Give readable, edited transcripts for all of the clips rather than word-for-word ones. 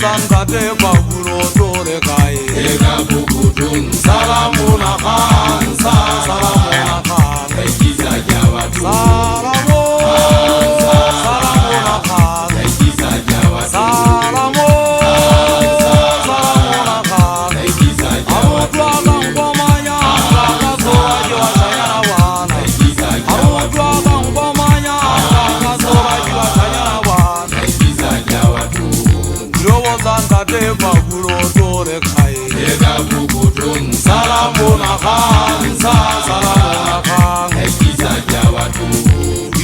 Santa de Baguro Dore Kai Ega Bukudun Salamuna Khan Salamuna Khan Ekiza Jawatu Salamuna Khan Ekiza Jawatu Salamuna Khan Ekiza Jawatu Amutwaga Ngomanya Kakasora Jiwa Shayana Wana Ekiza Jawatu Amutwaga Ngomanya Kakasora Jiwa Shayana Wana Ekiza Jawatu Lowo Santa de Baguro Dore Kai Ega Bukudun Salamuna Khan Salamuna Khan Ekiza Jawatu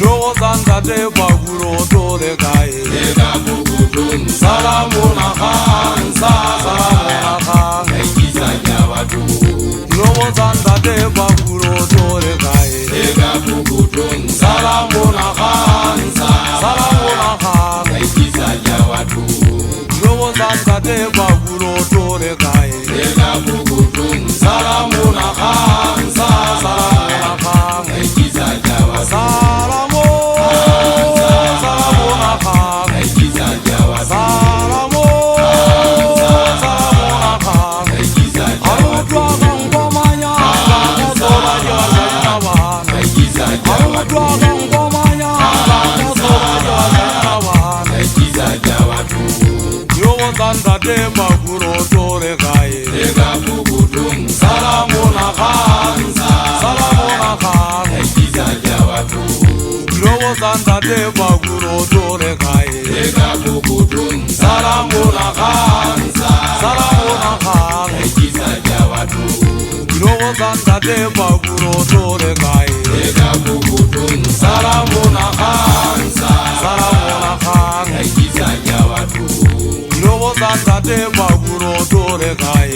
Lowo Santa de Baguro Dore Kai Ega Bukudun Salamuna Khan Salamuna Khan Ekiza Jawatu Lowo Santa de Baguro Dore Kai Ega Bukudun Salamuna Khan Salamuna Khan Ekiza Jawatu Lowo Santa de Baguro Dore Kai Ega Bukudun Salamuna Khan Salamuna Khan Ekiza Jawatu Salamuna Khan Ekiza Jawatu Salamuna Khan Ekiza Jawatu Amutwaga Ngomanya Kakasora Jiwa Shayana Wana Ekiza Jawatu Amutwaga Ngomanya Kakasora Jiwa Shayana Wana Ekiza Jawatu Lowo Santa de Baguro Dore Kai Ega Bukudun Salamuna Khan Salamuna Khan Ekiza Jawatu Lowo Santa de Baguro Dore Kai Ega Bukudun Salamuna Khan Salamuna Khan Ekiza Jawatu Lowo Santa de Baguro Dore Kai Ega Bukudun Salamuna Khan Salamuna Khan Ekiza Jawatu Lowo Santa de Baguro Dore Kai